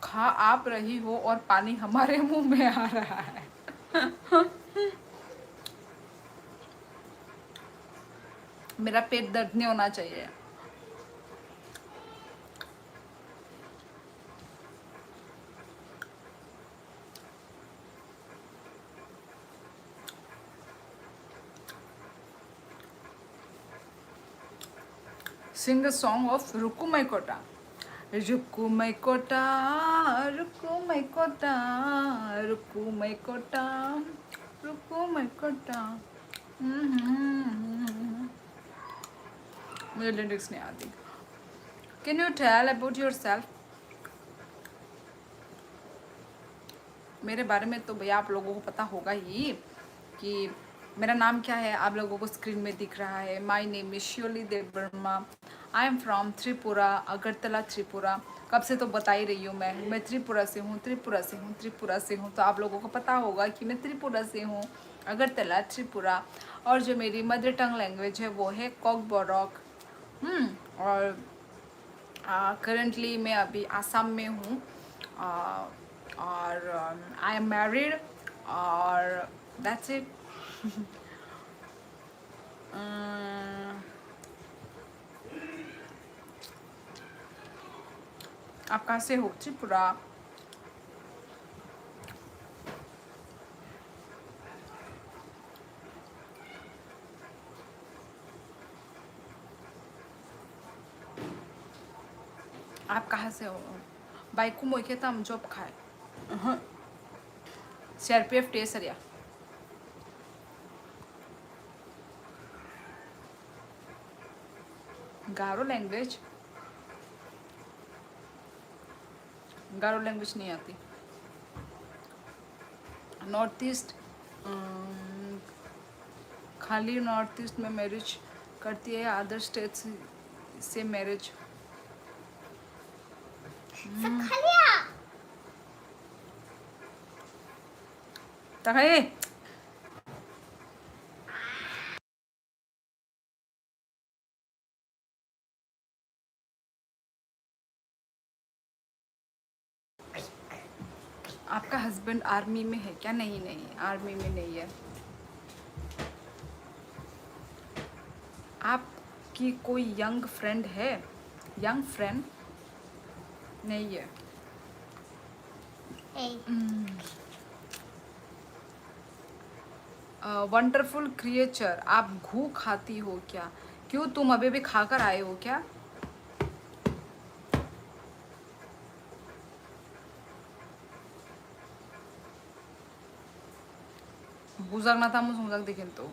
खा आप रही हो और पानी हमारे मुंह में आ रहा है। मेरा पेट दर्द नहीं होना चाहिए। सिंग सॉन्ग ऑफ रुकू मैं कोटा। रुकू मैं कोटा, रुकू मैं कोटा, रुकू मैं कोटा, रुकू मैं कोटा। मुझे लिरिक्स नहीं आती। Can you tell about yourself? मेरे बारे में तो भैया आप लोगों को पता होगा ही कि मेरा नाम क्या है, आप लोगों को स्क्रीन में दिख रहा है। My name is Shyoli Debbarma. I am from Tripura, Agartala Tripura. कब से तो बता ही रही हूँ मैं त्रिपुरा से हूँ, त्रिपुरा से हूँ, त्रिपुरा से हूँ। तो आप लोगों को पता होगा कि मैं त्रिपुरा से हूँ, अगरतला त्रिपुरा। और जो मेरी मदर टंग लैंग्वेज है वो है कोकबोरोक। और करंटली मैं अभी आसाम में हूँ। और आई एम मैरिड और दैट्स इट। आप कहाँ से हो? त्रिपुरा। आप कहाँ से हो? बाइकू मोइके तम जॉब खाए CRPF टेसरिया। गारो लैंग्वेज, गारो लैंग्वेज नहीं आती। नॉर्थ ईस्ट, खाली नॉर्थ ईस्ट में मैरिज करती है, अदर स्टेट्स से मैरिज। सब खा लिया। तकाए आपका हस्बैंड आर्मी में है क्या? नहीं नहीं, आर्मी में नहीं है। आपकी कोई यंग फ्रेंड है? यंग फ्रेंड नहीं है। Hey. वंडरफुल क्रिएचर, आप घू खाती हो क्या? क्यों, तुम अभी भी खाकर आए हो क्या? बुजक ना था मुझे देखें तो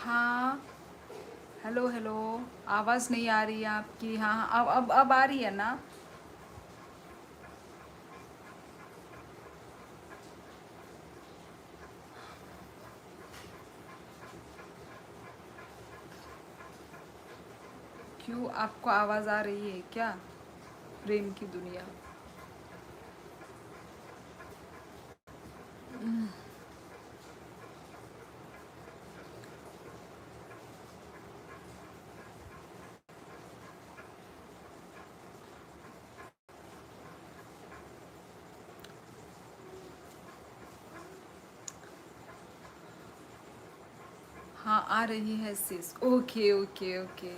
हाँ, हेलो हेलो, आवाज़ नहीं आ रही है आपकी। हाँ हाँ, अब आ रही है ना? क्यों, आपको आवाज़ आ रही है क्या? प्रेम की दुनिया। हाँ, आ रही है सिस। Okay okay okay.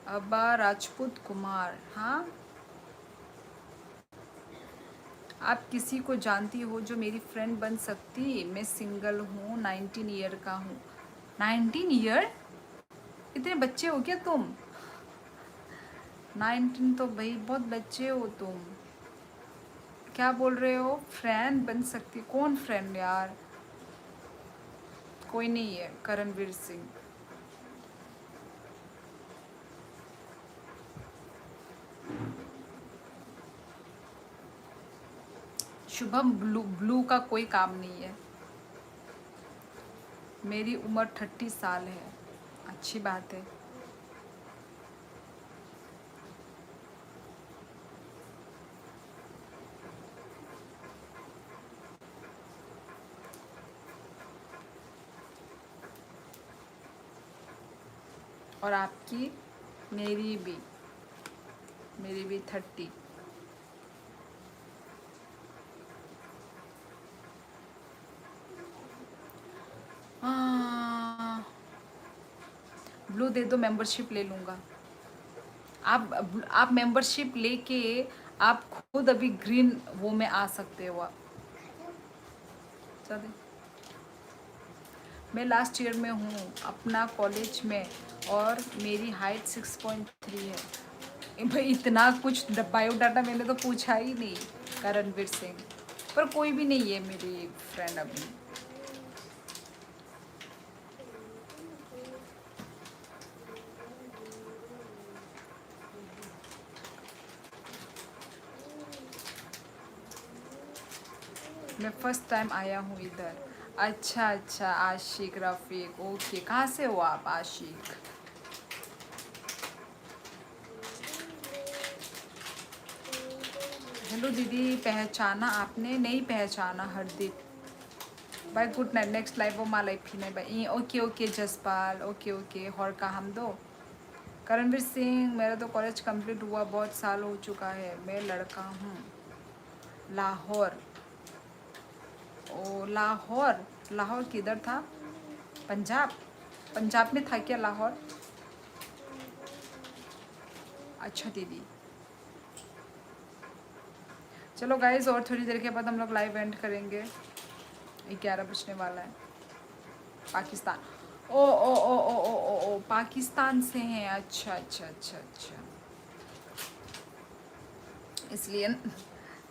अब्बा राजपूत कुमार, हाँ। आप किसी को जानती हो जो मेरी फ्रेंड बन सकती? मैं सिंगल हूँ, 19 ईयर का हूँ। 19 ईयर? इतने बच्चे हो क्या तुम? 19 तो भाई बहुत बच्चे हो तुम। क्या बोल रहे हो? फ्रेंड बन सकती? कौन फ्रेंड यार? कोई नहीं है, करणवीर सिंह। शुभम, ब्लू ब्लू का कोई काम नहीं है। मेरी उम्र 30 साल है। अच्छी बात है। और आपकी? मेरी भी, मेरी भी 30। ब्लू दे दो, मेंबरशिप ले लूँगा। आप मेंबरशिप लेके आप खुद अभी ग्रीन वो में आ सकते हो आप। चल, मैं लास्ट ईयर में हूँ अपना कॉलेज में और मेरी हाइट 6.3 है। भाई इतना कुछ बायोडाटा मैंने तो पूछा ही नहीं। करणवीर सिंह, पर कोई भी नहीं है मेरी फ्रेंड अभी। मैं फर्स्ट टाइम आया हूँ इधर। अच्छा अच्छा, आशिक रफ़ीक, ओके। कहाँ से हो आप आशिक? हेलो दीदी, पहचाना आपने? नहीं पहचाना, Hardeep. Bye, good night, next live वो माँ लाइफ फिने bye. Okay okay Jaspal, okay okay. और का हम दो। करणवीर सिंह, मेरा तो कॉलेज कंप्लीट हुआ बहुत साल हो चुका है। मैं लड़का हूँ। लाहौर। ओ लाहौर, लाहौर किधर था? पंजाब? पंजाब में था क्या लाहौर? अच्छा दीदी, चलो गाइज, और थोड़ी देर के बाद हम लोग लाइव एंड करेंगे। 11 बजने वाला है। पाकिस्तान। ओ, पाकिस्तान से हैं? अच्छा अच्छा अच्छा अच्छा। इसलिए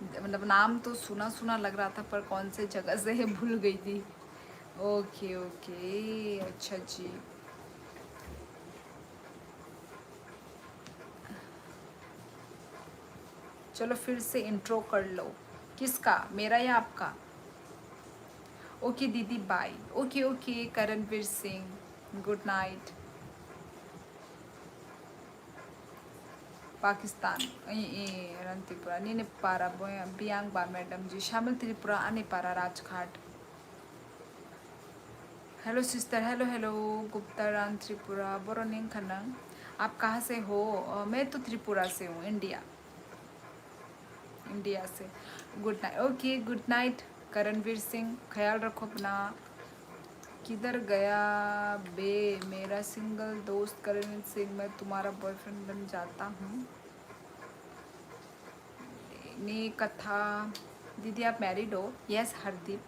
मतलब नाम तो सुना सुना लग रहा था, पर कौन से जगह से है भूल गई थी। ओके ओके, अच्छा जी। चलो फिर से इंट्रो कर लो। किसका, मेरा या आपका? ओके दीदी bye. Okay okay Karanveer Singh, good night. Pakistan रन त्रिपुरा ने पारा बियांग मैडम जी शामिल त्रिपुरा आने पारा Rajghat. Hello sister, hello hello. Gupta रन त्रिपुरा बोरोनिंग खनंग। आप कहाँ से हो? मैं तो त्रिपुरा से हूँ, इंडिया, इंडिया से। Good night, okay good night Karanveer Singh, ख्याल रखो अपना। किधर गया बे मेरा सिंगल दोस्त करणवीर सिंह? मैं तुम्हारा बॉयफ्रेंड बन जाता हूँ। ने कथा। दीदी आप मैरिड हो? Yes Hardeep,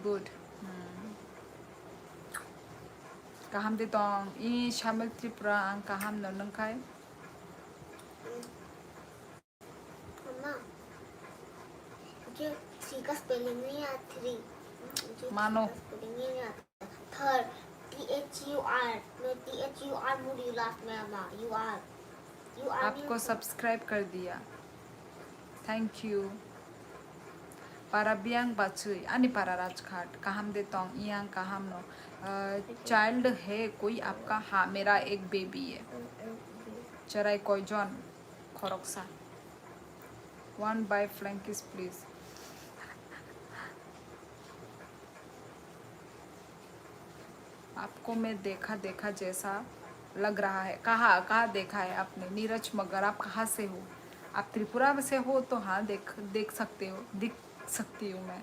good. कहम दे तोंग ई शामिल त्रिपुरा आं कहम नंखाय। मम्मा, मुझे थ्री का स्पेलिंग नहीं आता। थ्री, मुझे थ्री मानो का स्पेलिंग नहीं आता। Third, THUR. No, THUR mood you last mama. You are. You are आपको सब्सक्राइब कर दिया, thank you. para biang bacui ani para Rajghat कहम देता हूँ यहाँ कहम नो चाइल्ड है कोई आपका? हाँ, मेरा एक बेबी है। चराई कोई जॉन खरोक्सा 1 by फ्लैंकिस प्लीज। आपको मैं देखा देखा जैसा लग रहा है। कहाँ देखा है आपने? नीरज मगर आप कहाँ से हो? आप त्रिपुरा से हो तो हाँ, देख सकते हो, दिख सकती हूँ मैं।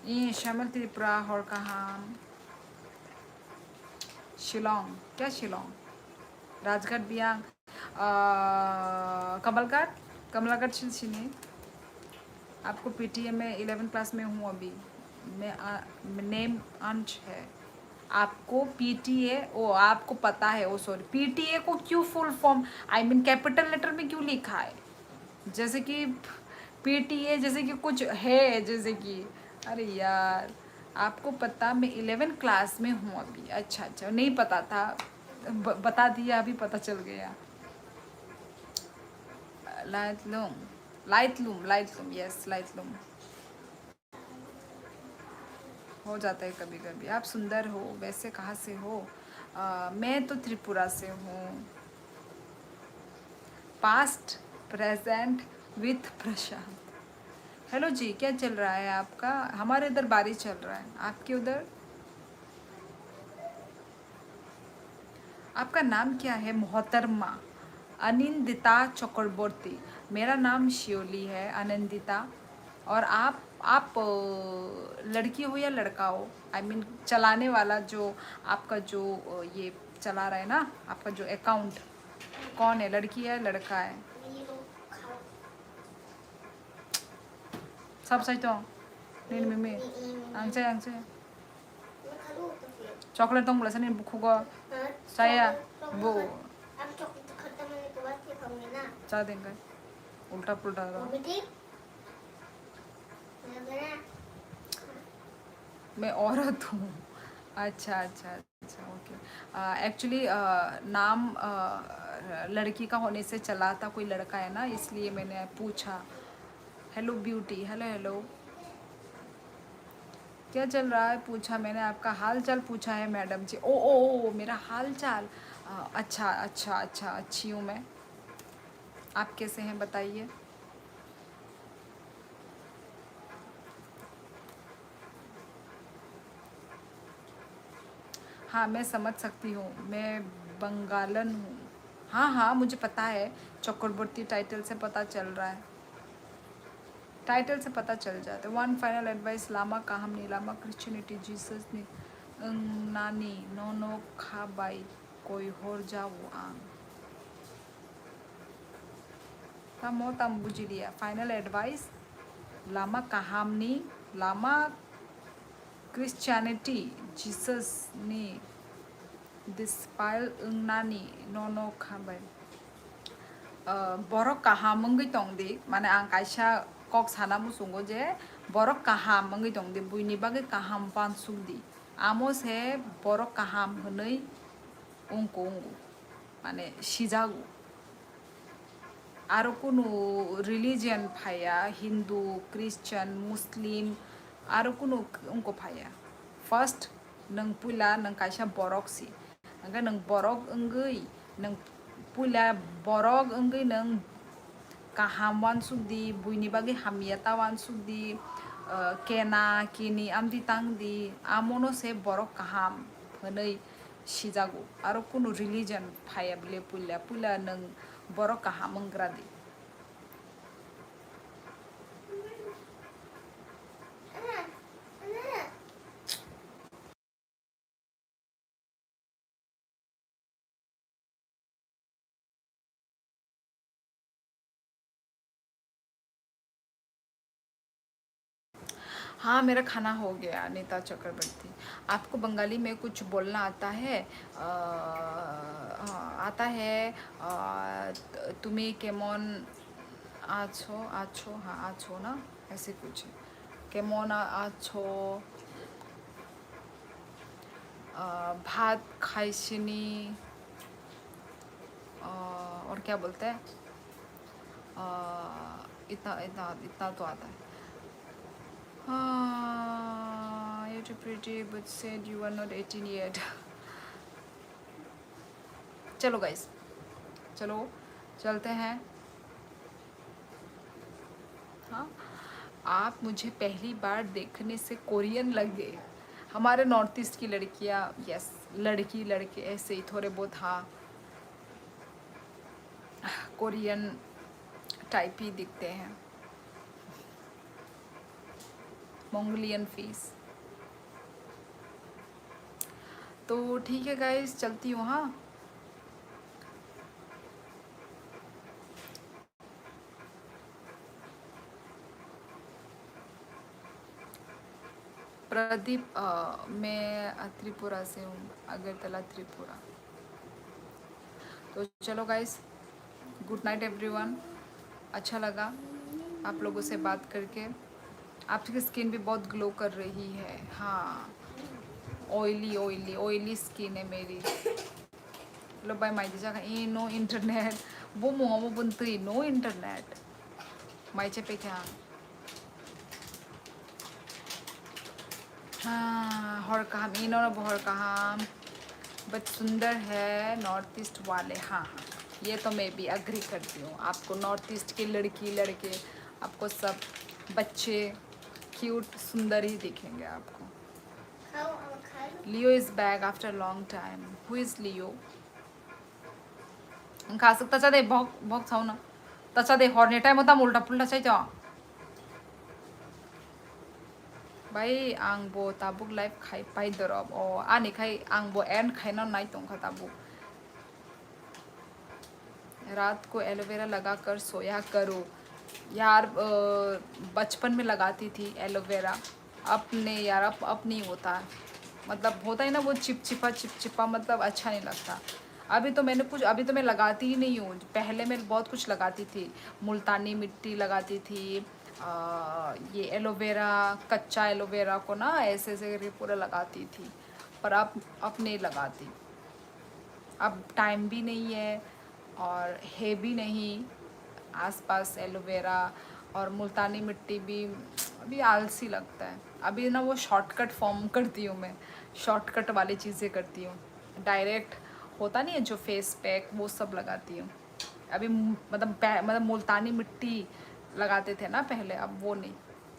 ये श्यामल त्रिपुरा और कहाँ? शिलोंग। क्या शिलोंग? राजघाट बियांग कमलघाट छिलछिनी। आपको पीटीए में 11th क्लास में हूँ अभी मैं। नेम अंश है। आपको पीटीए ओ आपको पता है? ओ सॉरी, पीटीए को क्यों full form I mean capital letter में क्यों लिखा है? जैसे कि पीटीए जैसे कि कुछ है, जैसे कि अरे यार, आपको पता मैं 11th क्लास में हूँ अभी। अच्छा अच्छा, नहीं पता था, बता दिया, अभी पता चल गया। लाइटलूम यस, लाइटलूम हो जाता है कभी कभी। आप सुंदर हो, वैसे कहाँ से हो? मैं तो त्रिपुरा से हूँ। Past present with Prashant. Hello ji, क्या चल रहा है आपका? हमारे इधर बारिश चल रहा है, आपके उधर? आपका नाम क्या है? मोहतरमा अनिंदिता चक्रवर्ती। मेरा नाम शियोली है, आनंदिता। और आप लड़की हो या लड़का हो? आई मीन चलाने वाला जो आपका जो ये चला रहा है ना, आपका जो अकाउंट, कौन है? लड़की है लड़का है? सब सही तो नहीं मम्मी आंसे चॉकलेट तो मुझे नहीं बुखुगा saya bu अब चॉकलेट खत्म होने के बाद फिर खाऊंगी ना। चाह देंगे उल्टा पुल्टा रहा। मैं औरत हूँ। अच्छा अच्छा अच्छा, ओके। एक्चुअली नाम लड़की का होने से चला था, कोई लड़का है ना, इसलिए मैंने पूछा। हेलो ब्यूटी, हेलो हेलो, क्या चल रहा है पूछा मैंने, आपका हाल चाल पूछा है मैडम जी। ओ मेरा हाल चाल, अच्छा अच्छा अच्छा, अच्छी हूँ मैं। आप कैसे हैं बताइए? हाँ, मैं समझ सकती हूँ, मैं बंगालन हूँ। हाँ हाँ, मुझे पता है, चक्रवर्ती टाइटल से पता चल रहा है, टाइटल से पता चल जाता है। वन फाइनल एडवाइस, लामा काहमनी, लामा क्रिश्चियनिटी, जीसस ने नानी नो खा बाई कोई होर जाओ आंग तमो तम बुझी लिया। फाइनल एडवाइस, लामा काहामनी, लामा क्रिश्चियनिटी, जीसस ने दिसपाइल नानी नो खा बाई borok kaham mengui tong di mane ang kaisa kok sana musungo je borok kaham mengui tong di buini bagi kaham pansuk di amo se borok kaham honei ungko mane sijagu aro kuno religion phaya hindu christian muslim aro kuno ungko phaya first nang pula nang kaisa borok si angka nang borok engui nang pula borok engui nang kaham wan sugdi buini bagi hamiyata wan sugdi kena kini amdi tangdi amono se borok kaham honei sijago aro kuno religion phaya bile pula nang borok kaham mangradi। हाँ, मेरा खाना हो गया नीता चक्रवर्ती। आपको बंगाली में कुछ बोलना आता है? हाँ, आता है। तुम्हें केमन आछो आछो, हाँ आछो ना, ऐसे कुछ। केमन आछो भात खाइसिनी और क्या बोलते हैं इतना इतना इतना तो आता है you're too pretty but said you are not 18 yet चलो गाइस चलो चलते हैं हाँ आप मुझे पहली बार देखने से कोरियन लगे हमारे नॉर्थ ईस्ट की लड़कियाँ यस लड़की लड़के ऐसे ही थोड़े बहुत हाँ कोरियन टाइप ही दिखते हैं मंगोलियन फेस तो ठीक है गाइस चलती हूँ हाँ प्रदीप मैं त्रिपुरा से हूँ अगरतला त्रिपुरा तो चलो गाइस गुड नाइट एवरीवन अच्छा लगा आप लोगों से बात करके आपकी स्किन भी बहुत ग्लो कर रही है हाँ ऑयली ऑयली ऑयली स्किन है मेरी लो बाय माइदी जगह ए नो इंटरनेट वो मोमो बुनती नो इंटरनेट माइचे पे क्या हाँ हर काम इन और हर काम बट सुंदर है नॉर्थ ईस्ट वाले हाँ हाँ ये तो मैं भी अग्री करती हूँ आपको नॉर्थ ईस्ट की लड़की लड़के आपको सब बच्चे क्यूट सुंदर ही दिखेंगे आपको Leo is back after long time who is Leo खा सकता चा दे भोग भोग छाऊ ना तचा दे हरने टाइम होता उल्टा पुल्टा चाहिए भाई आंबो ताबुक लाइफ खाई पाई दरब ओ आनी खाई आंबो एन खाइना नाई तोंखा ताबुक रात को एलोवेरा लगा कर सोया करो यार बचपन में लगाती थी एलोवेरा अब नहीं यार अब नहीं होता मतलब होता है ना वो चिपचिपा मतलब अच्छा नहीं लगता अभी तो मैंने कुछ अभी तो मैं लगाती ही नहीं हूँ पहले मैं बहुत कुछ लगाती थी मुल्तानी मिट्टी लगाती थी ये एलोवेरा कच्चा एलोवेरा को ना ऐसे ऐसे करके पूरा लगाती थी पर अब नहीं लगाती अब टाइम भी नहीं है और है भी नहीं आसपास एलोवेरा और मुल्तानी मिट्टी भी अभी आलसी लगता है अभी ना वो शॉर्टकट फॉर्म करती हूँ मैं शॉर्टकट वाली चीज़ें करती हूँ डायरेक्ट होता नहीं है जो फेस पैक वो सब लगाती हूँ अभी मतलब मुल्तानी मिट्टी लगाते थे ना पहले अब वो नहीं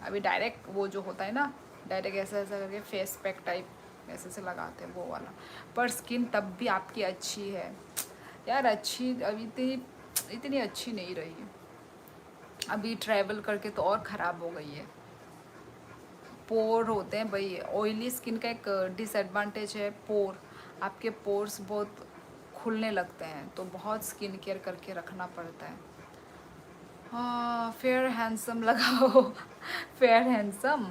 अभी डायरेक्ट वो जो होता है ना डायरेक्ट ऐसा ऐसा करके फेस पैक टाइप ऐसे से लगाते हैं वो वाला पर स्किन तब भी आपकी अच्छी है यार अच्छी अभी इतनी अच्छी नहीं रही अभी ट्रैवल करके तो और ख़राब हो गई है पोर होते हैं भाई ऑयली स्किन का एक डिसएडवांटेज है पोर आपके पोर्स बहुत खुलने लगते हैं तो बहुत स्किन केयर करके रखना पड़ता है हाँ फेयर हैंडसम लगाओ फेयर हैंडसम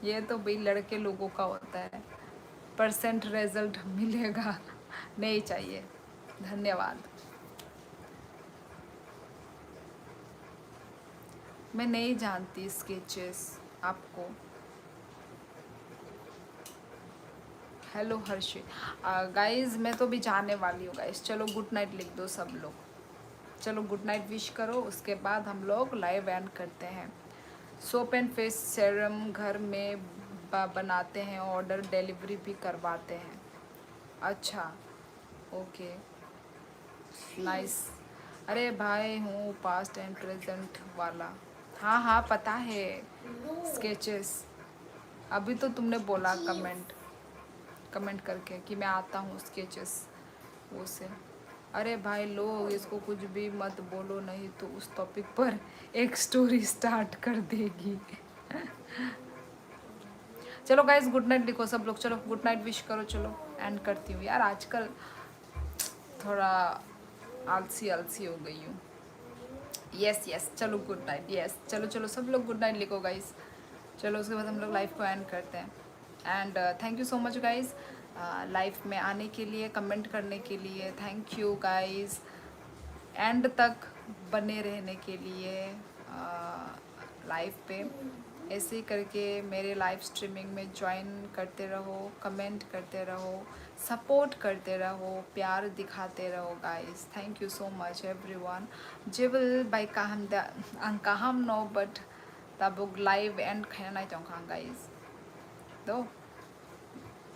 ये तो भाई लड़के लोगों का होता है परसेंट रिजल्ट मिलेगा नहीं चाहिए धन्यवाद मैं नहीं जानती स्केचेस आपको हेलो हर्षित गाइस मैं तो भी जाने वाली हूँ गाइस चलो गुड नाइट लिख दो सब लोग चलो गुड नाइट विश करो उसके बाद हम लोग लाइव एंड करते हैं सोप एंड फेस सेरम घर में बनाते हैं ऑर्डर डिलीवरी भी करवाते हैं अच्छा ओके नाइस अरे भाई हूँ पास्ट एंड प्रेजेंट वाला हाँ हाँ पता है स्केचेस अभी तो तुमने बोला कमेंट करके कि मैं आता हूँ स्केचेस वो से अरे भाई लोग इसको कुछ भी मत बोलो नहीं तो उस टॉपिक पर एक स्टोरी स्टार्ट कर देगी चलो गाइस गुड नाइट लिखो सब लोग चलो गुड नाइट विश करो चलो एंड करती हूँ यार आजकल थोड़ा आलसी हो गई हूँ यस चलो गुड नाइट यस चलो सब लोग गुड नाइट लिखो गाइस चलो उसके बाद हम लोग लाइफ को एंड करते हैं and thank you so much guys life में आने के लिए कमेंट करने के लिए थैंक यू गाइस एंड तक बने रहने के लिए लाइफ पे ऐसे ही करके मेरे लाइव स्ट्रीमिंग में ज्वाइन करते रहो, कमेंट करते रहो, सपोर्ट करते रहो, प्यार दिखाते रहो guys. Thank you so much everyone. जिबल बाय kaham da ang kaham no but tabuk live end khaya nai tong khang guys. Do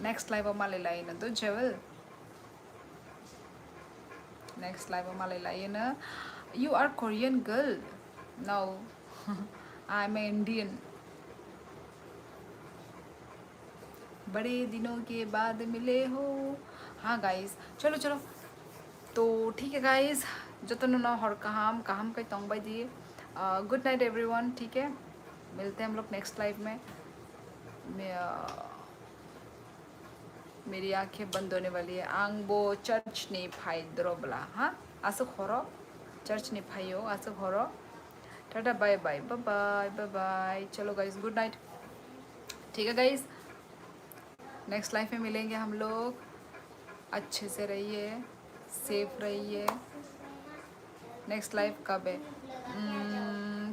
next live ma le lai na do jewel. Next live ma le lai na. You are Korean girl. No. I'm an Indian. बड़े दिनों के बाद मिले हो. हाँ guys, चलो चलो. तो ठीक है गाइस, जो तो ना हर काम कहीं तंग बाई दिए. Good night everyone. ठीक है, मिलते हैं हम लोग नेक्स्ट लाइव में. मेरी आंखें बंद होने वाली है. आंगबो चर्च नहीं फाई द्रोबला. हाँ आसो खोरो चर्च नहीं फाई हो आसो खोरो. Tata bye bye bye bye bye bye. चलो गाइस, गुड नाइट. ठीक है गाइस, नेक्स्ट लाइफ में मिलेंगे हम लोग. अच्छे से रहिए, सेफ रहिए. नेक्स्ट लाइफ कब है?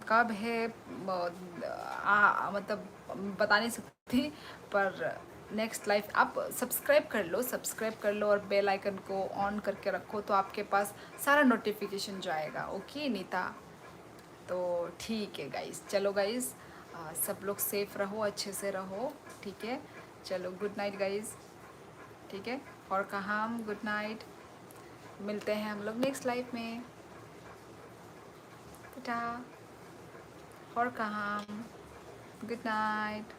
कब है मतलब बता नहीं सकती, पर नेक्स्ट लाइफ आप सब्सक्राइब कर लो और बेल आइकन को ऑन करके रखो तो आपके पास सारा नोटिफिकेशन जाएगा. ओके नीता, तो ठीक है गाइस. चलो गाइस, सब लोग सेफ रहो, अच्छे से रहो. ठीक है, चलो गुड नाइट गाइस. ठीक है, और कहाँ गुड नाइट. मिलते हैं हम लोग नेक्स्ट लाइफ में. टाटा. और कहाँ गुड नाइट.